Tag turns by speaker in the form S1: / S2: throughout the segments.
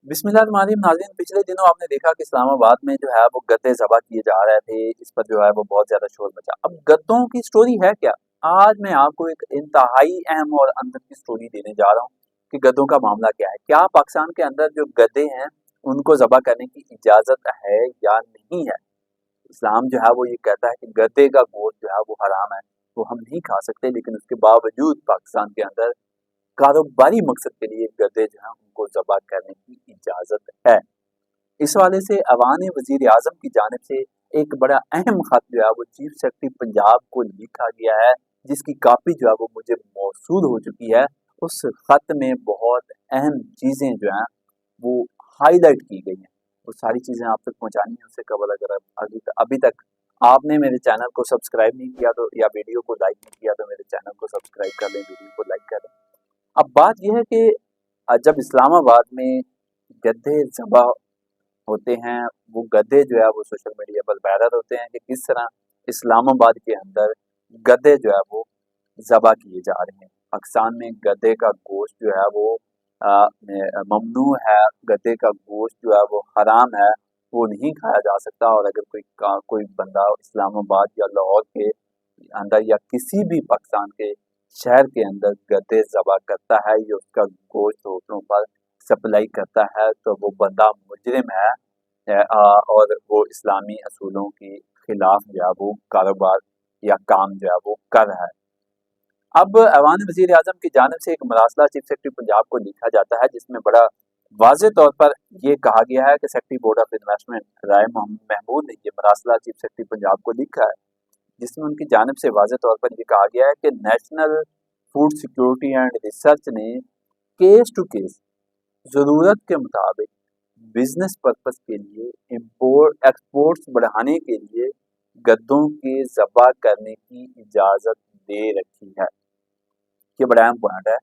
S1: बिस्मिल्लाहिर्रहमानिर्रहीम। नाज़रीन, पिछले दिनों आपने देखा कि इस्लामाबाद में जो है वो गद्दे ज़बह किए जा रहे थे। इस पर जो है वो बहुत ज़्यादा शोर मचा। अब गद्दों की स्टोरी है क्या? आज मैं आपको एक इंतहाई अहम और अंदर की स्टोरी देने जा रहा हूँ कि गद्दों का मामला क्या है। क्या पाकिस्तान के अंदर जो गद्दे हैं उनको ज़बह करने की इजाज़त है या नहीं है? इस्लाम जो है वो ये कहता है कि गधे का गोश्त जो है वो हराम है, वो हम नहीं खा सकते, लेकिन उसके बावजूद पाकिस्तान के अंदर कारोबारी मकसद के लिए गधे जो हैं उनको ज़बह करने की इजाज़त है। इस हवाले से अवान वज़ीर आज़म की जानिब से एक बड़ा अहम ख़त जो है वो चीफ सेक्रेटरी पंजाब को लिखा गया है, जिसकी कॉपी जो है वो मुझे मौसूल हो चुकी है। उस ख़त में बहुत अहम चीज़ें जो हैं वो हाईलाइट की गई हैं। वो सारी चीज़ें आप तक पहुँचानी है, उससे कबल अगर अभी तक आपने मेरे चैनल को सब्सक्राइब नहीं किया तो, या वीडियो को लाइक नहीं किया, तो मेरे चैनल को सब्सक्राइब कर लें, वीडियो को लाइक कर लें। अब बात यह है कि जब इस्लामाबाद में गधे ज़बह होते हैं, वो गधे जो है वो सोशल मीडिया पर वायरल होते हैं कि किस तरह इस्लामाबाद के अंदर गधे जो है वो ज़बह किए जा रहे हैं। पाकिस्तान में गधे का गोश्त जो है वो ममनू है, गधे का गोश्त जो है वो हराम है, वो नहीं खाया जा सकता। और अगर कोई बंदा इस्लामाबाद या लाहौर के अंदर या किसी भी पाकिस्तान के शहर के अंदर गधे ज़बह करता है या उसका गोश्त होटलों पर सप्लाई करता है, तो वो बंदा मुजरिम है। और वो इस्लामी असूलों के खिलाफ जो है वो कारोबार या काम जो है वो कर रहा है। अब ऐवान वज़ीर आज़म की जानिब से एक मरासला चीफ सेक्रेटरी पंजाब को लिखा जाता है, जिसमें बड़ा वाज़ेह तौर पर ये कहा गया है कि सेक्रेटरी बोर्ड ऑफ इन्वेस्टमेंट राय महमूद ने ये मरासला चीफ सेक्रेटरी पंजाब को लिखा है, जिसमें उनकी जानिब से वाज़ेह तौर पर ये कहा गया है कि national food security and research ने केस टू केस ज़रूरत के मुताबिक बिजनेस पर्पस के लिए इंपोर्ट एक्सपोर्ट्स बढ़ाने के लिए गद्दों के ज़बह करने की इजाज़त दे रखी है। ये बड़ा अहम पॉइंट है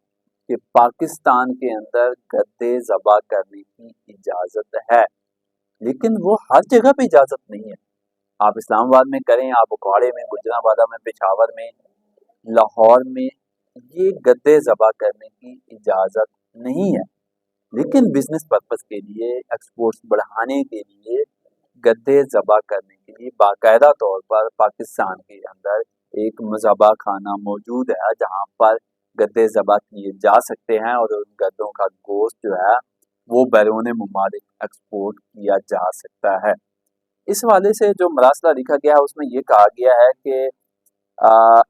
S1: कि पाकिस्तान के अंदर गद्दे ज़बह करने की इजाज़त है, लेकिन वो हर जगह पे इजाज़त नहीं है। आप इस्लामाबाद में करें, आप बगवाड़े में, गुजरांवाला में, पेशावर में, लाहौर में, ये गद्दे ज़बह करने की इजाज़त नहीं है। लेकिन बिजनेस पर्पस के लिए, एक्सपोर्ट्स बढ़ाने के लिए, गद्दे ज़बह करने के लिए बाकायदा तौर पर पाकिस्तान के अंदर एक ज़बह खाना मौजूद है, जहाँ पर गद्दे ज़बह किए जा सकते हैं और उन गद्दों का गोश्त जो है वो बैरून मुमालिक एक्सपोर्ट किया जा सकता है। इस हवाले से जो मरासला लिखा गया है उसमें ये कहा गया है कि आ,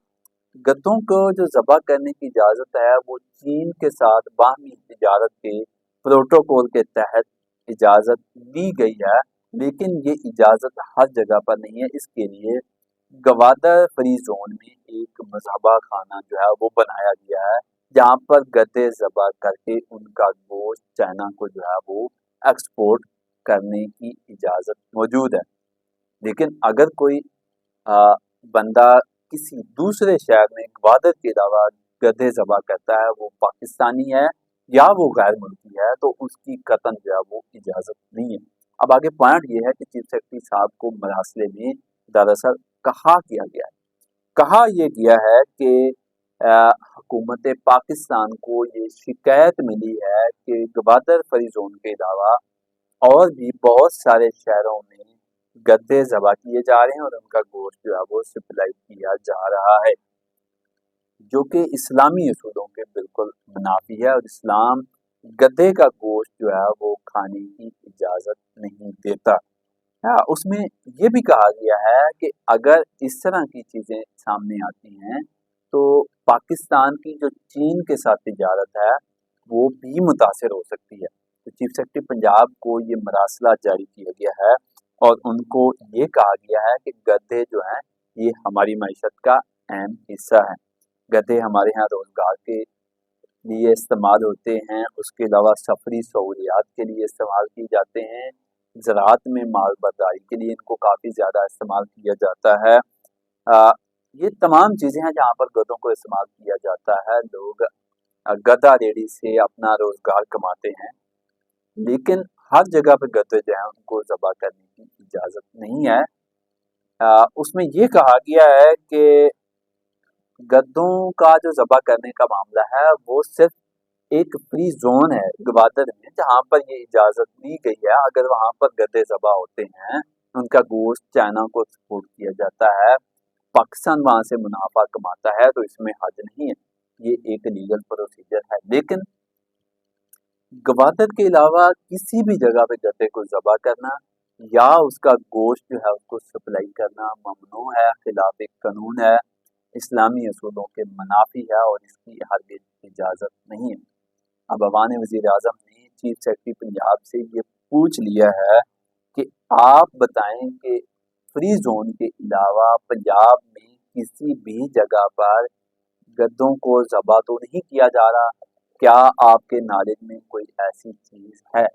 S1: गद्दों को जो ज़बह करने की इजाज़त है वो चीन के साथ बाहमी तिजारत के प्रोटोकॉल के तहत इजाज़त दी गई है, लेकिन ये इजाज़त हर जगह पर नहीं है। इसके लिए गवादर फ्री जोन में एक मज़हबा खाना जो है वो बनाया गया है, जहाँ पर गद्दे ज़बह करके उनका गोश्त चाइना को जो है वो एक्सपोर्ट करने की इजाज़त मौजूद है। लेकिन अगर कोई अ, बंदा किसी दूसरे शहर में गवादर के अलावा गधे ज़बह करता है, वो पाकिस्तानी है या वो गैर मुल्की है, तो उसकी कतन जो है वो इजाज़त नहीं है। अब आगे पॉइंट ये है कि चीफ सेक्रेटरी साहब को मरासले में दरअसल कहा किया गया है, कहा ये गया है कि हुकूमत पाकिस्तान को ये शिकायत मिली है कि गवादर फ्री जोन के अलावा और भी बहुत सारे शहरों में गद्दे ज़बह किए जा रहे हैं और उनका गोश्त जो है वो सप्लाई किया जा रहा है, जो कि इस्लामी असूलों के बिल्कुल मुनाफी है। और इस्लाम गद्दे का गोश्त जो है वो खाने की इजाज़त नहीं देता। उसमें ये भी कहा गया है कि अगर इस तरह की चीज़ें सामने आती हैं तो पाकिस्तान की जो चीन के साथ तिजारत है वो भी मुतासर हो सकती है। तो चीफ सेक्रेटरी पंजाब को ये मरासला जारी किया गया है और उनको ये कहा गया है कि गधे जो हैं ये हमारी मईशत का अहम हिस्सा है। गधे हमारे यहाँ रोज़गार के लिए इस्तेमाल होते हैं, उसके अलावा सफरी सहूलियात के लिए इस्तेमाल किए जाते हैं, ज़राअत में माल बर्दारी के लिए इनको काफ़ी ज़्यादा इस्तेमाल किया जाता है। अ, ये तमाम चीज़ें हैं जहाँ पर गधों को इस्तेमाल किया जाता है। लोग गधा रेडी से अपना रोज़गार कमाते हैं, लेकिन हर जगह पे गधे जो हैं उनको ज़बह करने की इजाज़त नहीं है। उसमें ये कहा गया है कि गद्दों का जो ज़बह करने का मामला है वो सिर्फ एक फ्री जोन है गवादर में जहाँ पर ये इजाज़त दी गई है, अगर वहाँ पर गधे ज़बह होते हैं, उनका गोश्त चाइना को एक्सपोर्ट किया जाता है, पाकिस्तान वहाँ से मुनाफ़ा कमाता है, तो इसमें हर्ज नहीं है। ये एक लीगल प्रोसीजर है। लेकिन गवादर के अलावा किसी भी जगह पे गधे को ज़बह करना या उसका गोश्त जो है उसको सप्लाई करना ममनू है, खिलाफ कानून है, इस्लामी असूलों के मुनाफी है और इसकी हरगिज़ इजाज़त नहीं है। अब अवान वज़ीर-ए-आज़म ने चीफ सेक्रेटरी पंजाब से ये पूछ लिया है कि आप बताएं कि फ्री जोन के अलावा पंजाब में किसी भी जगह पर गद्दों को ज़बह तो नहीं किया जा रहा, क्या आपके नॉलेज में कोई ऐसी चीज़ है?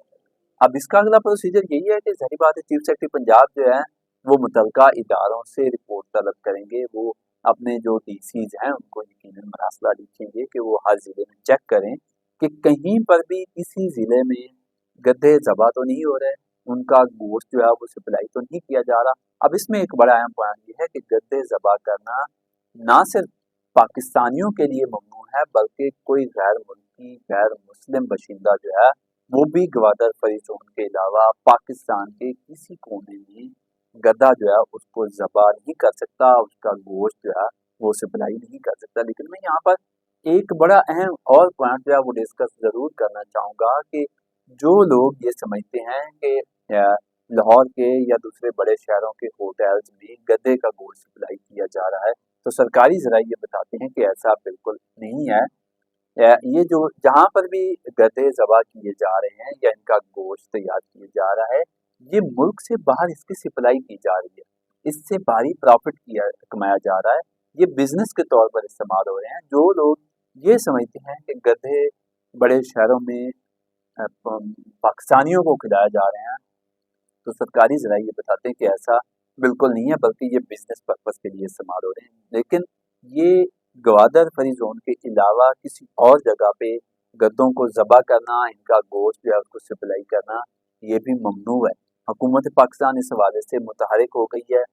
S1: अब इसका अगला प्रोसीजर यही है कि ज़ाहिर बात है चीफ सेक्रेटरी पंजाब जो है वो मुतलका इदारों से रिपोर्ट तलब करेंगे, वो अपने जो डीसीज हैं उनको यकीनन मरासला लिखेंगे कि वो हर ज़िले में चेक करें कि कहीं पर भी किसी ज़िले में गधे ज़बह तो नहीं हो रहे, उनका गोश्त जो है वो सप्लाई तो नहीं किया जा रहा। अब इसमें एक बड़ा अहम पॉइंट ये है कि गधे ज़बह करना ना सिर्फ पाकिस्तानियों के लिए ममनू है बल्कि कोई गैर मुल्की गैर मुस्लिम बशिंदा जो है वो भी गवादर फ्री जोन के अलावा पाकिस्तान के किसी कोने में गधा जो है उसको ज़बह नहीं कर सकता, उसका गोश्त जो है वो सप्लाई नहीं कर सकता। लेकिन मैं यहाँ पर एक बड़ा अहम और पॉइंट जो है वो डिस्कस ज़रूर करना चाहूँगा कि जो लोग ये समझते हैं कि लाहौर के या दूसरे बड़े शहरों के होटल्स में गधे का गोश्त सप्लाई किया जा रहा है, तो सरकारी ज़राए ये बताते हैं कि ऐसा बिल्कुल नहीं है। ये जो जहाँ पर भी गधे ज़बह किए जा रहे हैं या इनका गोश्त तैयार किया जा रहा है, ये मुल्क से बाहर इसकी सप्लाई की जा रही है। इससे भारी प्रॉफिट कमाया जा रहा है। ये बिज़नेस के तौर पर इस्तेमाल हो रहे हैं। जो लोग ये समझते हैं कि गधे बड़े शहरों में पाकिस्तानियों को खिलाए जा रहे हैं, तो सरकारी ज़राए ये बताते हैं कि ऐसा बिल्कुल नहीं है, बल्कि ये बिज़नेस पर्पज़ के लिए इस्तेमाल हो रहे हैं। लेकिन ये गवादर फ्री जोन के अलावा किसी और जगह पे गद्दों को ज़बह करना, इनका गोश्त जो है उसको सप्लाई करना, ये भी ममनू है। हुकूमत पाकिस्तान इस हवाले से मुतहरिक हो गई है।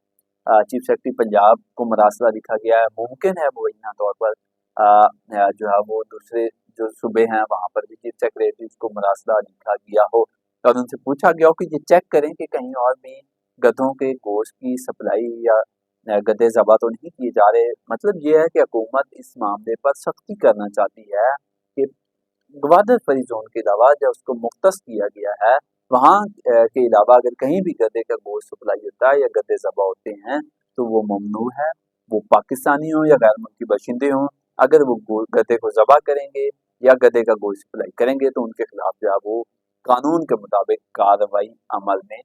S1: चीफ सेक्रेटरी पंजाब को मरासला लिखा गया है। मुमकिन है मुबैना तौर पर जो है वो दूसरे जो सूबे हैं वहाँ पर भी चीफ सेक्रेटरी को मरासला लिखा गया हो और उनसे पूछा गया हो कि ये चेक करें कि कहीं और भी गधों के गोश्त की सप्लाई या गधे ज़बह तो नहीं किए जा रहे। मतलब ये है कि हुकूमत इस मामले पर सख्ती करना चाहती है कि गवादर फ्री जोन के अलावा जब उसको मुख्तस किया गया है, वहाँ के अलावा अगर कहीं भी गधे का गोश्त सप्लाई होता है या गधे ज़बह होते हैं, तो वो ममनू है। वो पाकिस्तानी हो या गैर मुल्की बशिंदे हों, अगर वो गधे को ज़बह करेंगे या गधे का गोश्त सप्लाई करेंगे तो उनके खिलाफ जो है वो कानून के मुताबिक कार्रवाई अमल में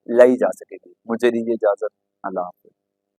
S1: लाई जा सकेगी। मुझे दीजिए इजाज़त। अल्लाह हाफ़िज़।